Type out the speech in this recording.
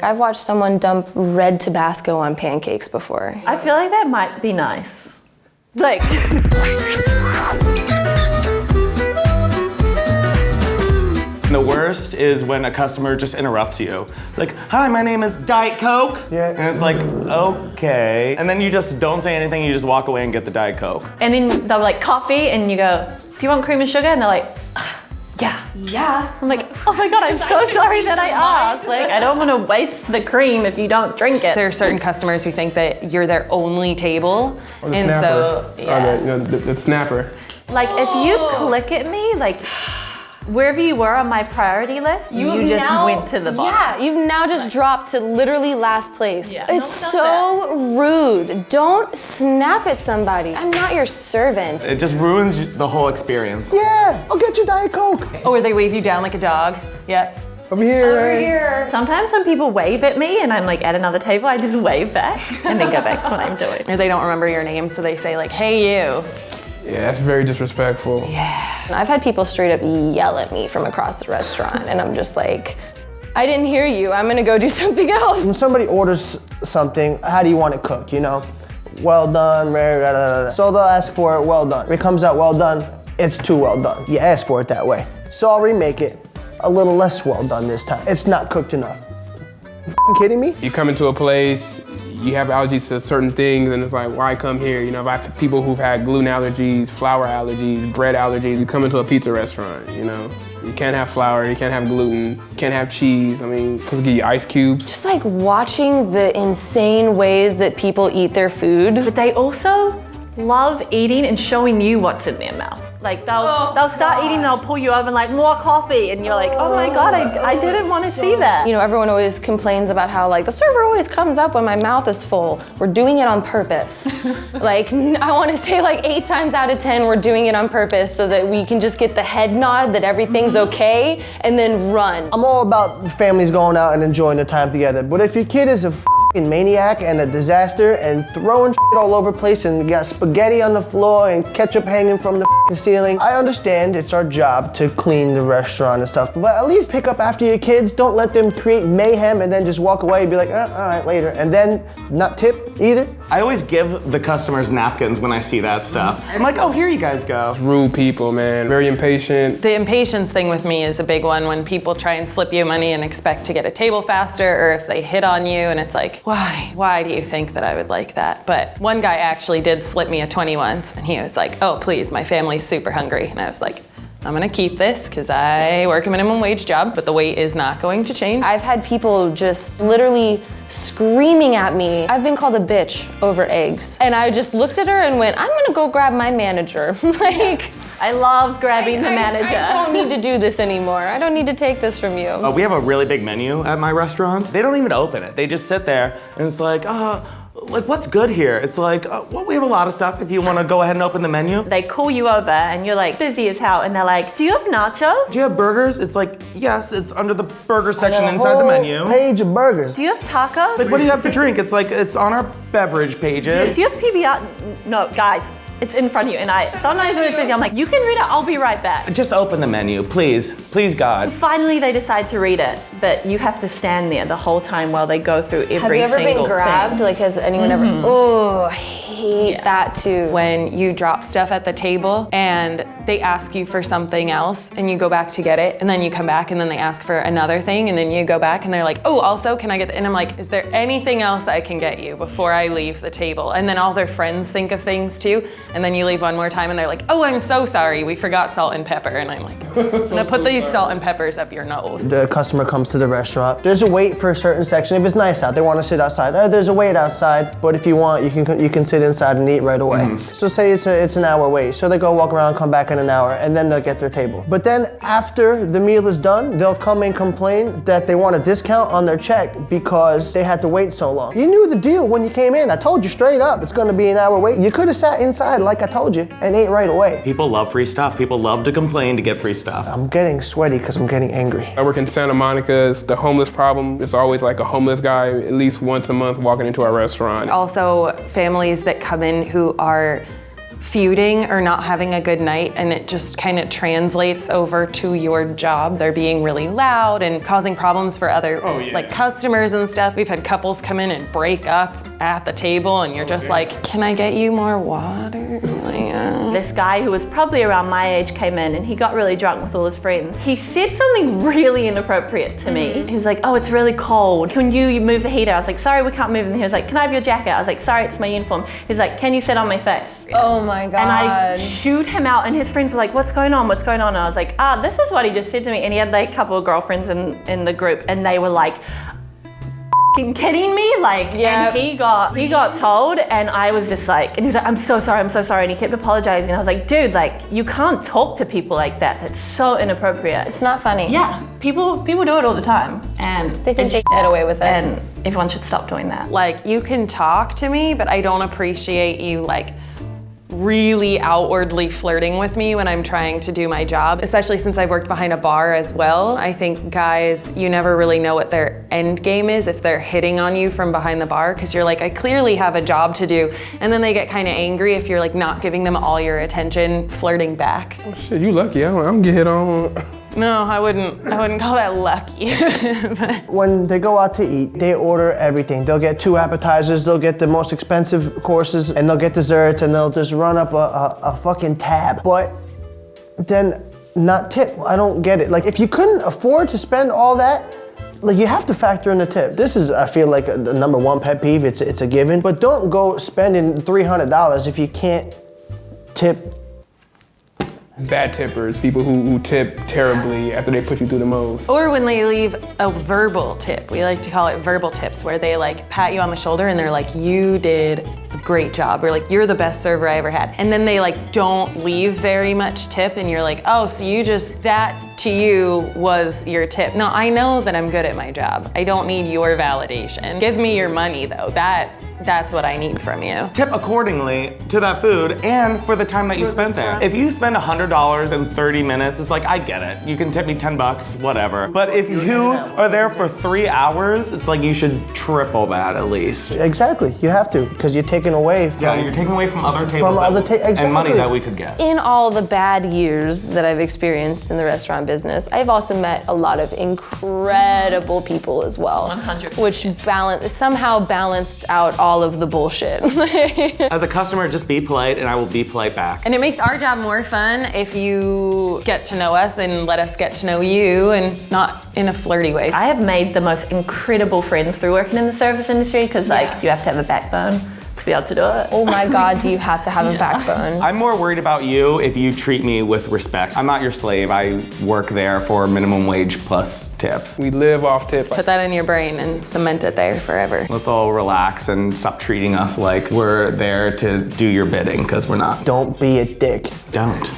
I've watched someone dump red Tabasco on pancakes before. I feel like that might be nice. Like... The worst is when a customer just interrupts you. It's like, hi, my name is Diet Coke. Yeah. And it's like, okay. And then you just don't say anything, you just walk away and get the Diet Coke. And then they're like, coffee, and you go, do you want cream and sugar? And they're like, yeah. Yeah. I'm like, oh my God, I'm so sorry that I asked. Like, I don't want to waste the cream if you don't drink it. There are certain customers who think that you're their only table. Or the and snapper. So, yeah. The snapper. Like, if you click at me, like, wherever you were on my priority list, you just went to the bottom. Yeah, you've now just dropped to literally last place. Yeah. It's so rude. Don't snap at somebody. I'm not your servant. It just ruins the whole experience. Yeah, I'll get you Diet Coke. Or they wave you down like a dog. Yep. Over here. Over here. Sometimes when people wave at me and I'm like at another table, I just wave back and then go back to what I'm doing. Or they don't remember your name, so they say like, hey you. Yeah, that's very disrespectful. Yeah. I've had people straight up yell at me from across the restaurant, and I'm just like, I didn't hear you. I'm gonna go do something else. When somebody orders something, how do you want it cooked, you know? Well done, rare, da, da, da, da. So they'll ask for it well done. If it comes out well done, it's too well done. You asked for it that way. So I'll remake it a little less well done this time. It's not cooked enough. You f***ing kidding me? You come into a place, you have allergies to certain things, and it's like, why come here? You know, if I have people who've had gluten allergies, flour allergies, bread allergies, you come into a pizza restaurant, you know? You can't have flour, you can't have gluten, you can't have cheese. I mean, supposed to give you ice cubes. Just like watching the insane ways that people eat their food. But they also love eating and showing you what's in their mouth. Like they'll start eating, they'll pull you over and like, more coffee, and you're like, oh my God, I didn't want to see that. You know, everyone always complains about how like the server always comes up when my mouth is full. We're doing it on purpose. Like, I want to say like 8 times out of 10, we're doing it on purpose so that we can just get the head nod that everything's okay and then run. I'm all about families going out and enjoying their time together, but if your kid is a f***ing maniac and a disaster and throwing shit all over the place and you got spaghetti on the floor and ketchup hanging from the f***ing ceiling, I understand it's our job to clean the restaurant and stuff, but at least pick up after your kids. Don't let them create mayhem and then just walk away and be like, all right, later. And then not tip either. I always give the customers napkins when I see that stuff. I'm like, oh, here you guys go. Rude people, man, very impatient. The impatience thing with me is a big one when people try and slip you money and expect to get a table faster, or if they hit on you and it's like, why do you think that I would like that? But one guy actually did slip me a 20 once, and he was like, oh please, my family's super hungry. And I was like, I'm gonna keep this because I work a minimum wage job, but the wait is not going to change. I've had people just literally screaming at me. I've been called a bitch over eggs. And I just looked at her and went, I'm gonna go grab my manager. Like, I love grabbing the manager. I don't need to do this anymore. I don't need to take this from you. We have a really big menu at my restaurant. They don't even open it. They just sit there and it's like, what's good here? It's like, well, we have a lot of stuff if you want to go ahead and open the menu. They call you over and you're like busy as hell, and they're like, do you have nachos? Do you have burgers? It's like, yes, it's under the burger section inside the menu. Page of burgers. Do you have tacos? Like, what do you have to drink? It's like, it's on our beverage pages. Do you have PBR? No, guys, it's in front of you. And sometimes when it's busy, I'm like, you can read it, I'll be right back. Just open the menu, please. Please, God. Finally, they decide to read it, but you have to stand there the whole time while they go through every single thing. Have you ever been grabbed? Like, has anyone ever? Oh, I hate that too. When you drop stuff at the table and they ask you for something else and you go back to get it, and then you come back and then they ask for another thing, and then you go back and they're like, oh, also, can I get, and I'm like, is there anything else I can get you before I leave the table? And then all their friends think of things too, and then you leave one more time and they're like, oh, I'm so sorry, we forgot salt and pepper. And I'm like, I'm gonna put these salt and peppers up your nose. The customer comes to the restaurant. There's a wait for a certain section. If it's nice out, they want to sit outside. There's a wait outside, but if you want, you can sit inside and eat right away. So say it's an hour wait. So they go walk around, come back in an hour, and then they'll get their table. But then after the meal is done, they'll come and complain that they want a discount on their check because they had to wait so long. You knew the deal when you came in. I told you straight up, it's gonna be an hour wait. You could have sat inside like I told you and ate right away. People love free stuff. People love to complain to get free stuff. I'm getting sweaty because I'm getting angry. I work in Santa Monica. It's the homeless problem. It's always like a homeless guy at least once a month walking into our restaurant. Also, families that come in who are feuding or not having a good night, and it just kind of translates over to your job. They're being really loud and causing problems for other like customers and stuff. We've had couples come in and break up at the table, and you're just like, can I get you more water? This guy who was probably around my age came in and he got really drunk with all his friends. He said something really inappropriate to me. He was like, oh, it's really cold. Can you move the heater? I was like, sorry, we can't move. And he was like, can I have your jacket? I was like, sorry, it's my uniform. He's like, can you sit on my face? Oh my God. And I chewed him out, and his friends were like, what's going on? What's going on? And I was like, this is what he just said to me. And he had like a couple of girlfriends in the group, and they were like, kidding me? Like, and he got told, and I was just like, and he's like, I'm so sorry, and he kept apologizing. I was like, dude, like, you can't talk to people like that. That's so inappropriate. It's not funny. Yeah, people do it all the time, and They think they can get away with it. And everyone should stop doing that. Like, you can talk to me, but I don't appreciate you like really outwardly flirting with me when I'm trying to do my job, especially since I've worked behind a bar as well. I think guys, you never really know what their end game is if they're hitting on you from behind the bar, because you're like, I clearly have a job to do, and then they get kind of angry if you're like not giving them all your attention, flirting back. Oh, shit, you lucky. I don't get hit on. No, I wouldn't call that lucky. When they go out to eat, they order everything. They'll get 2 appetizers, they'll get the most expensive courses, and they'll get desserts, and they'll just run up a fucking tab. But then not tip. I don't get it. Like, if you couldn't afford to spend all that, like, you have to factor in the tip. This is, I feel like, the number one pet peeve. It's a given. But don't go spending $300 if you can't tip. Bad tippers, people who tip terribly after they put you through the most. Or when they leave a verbal tip. We like to call it verbal tips, where they like pat you on the shoulder and they're like, you did a great job, or like, you're the best server I ever had. And then they like don't leave very much tip, and you're like, oh, so you just, that to you was your tip. No, I know that I'm good at my job. I don't need your validation. Give me your money though. That's what I need from you. Tip accordingly to that food and for the time that you spent there. If you spend $100 in 30 minutes, it's like, I get it. You can tip me $10, whatever. But if you are there for 3 hours, it's like you should triple that at least. Exactly, you have to, because you're taking away from... Yeah, you're taking away from other tables and money that we could get. In all the bad years that I've experienced in the restaurant business, I've also met a lot of incredible people as well. 100%. Which somehow balanced out all of the bullshit. As a customer, just be polite, and I will be polite back. And it makes our job more fun if you get to know us and let us get to know you, and not in a flirty way. I have made the most incredible friends through working in the service industry, because like, you have to have a backbone to be able to do it. Oh my God, do you have to have a backbone? I'm more worried about you if you treat me with respect. I'm not your slave. I work there for minimum wage plus tips. We live off tip. Put that in your brain and cement it there forever. Let's all relax and stop treating us like we're there to do your bidding, because we're not. Don't be a dick. Don't.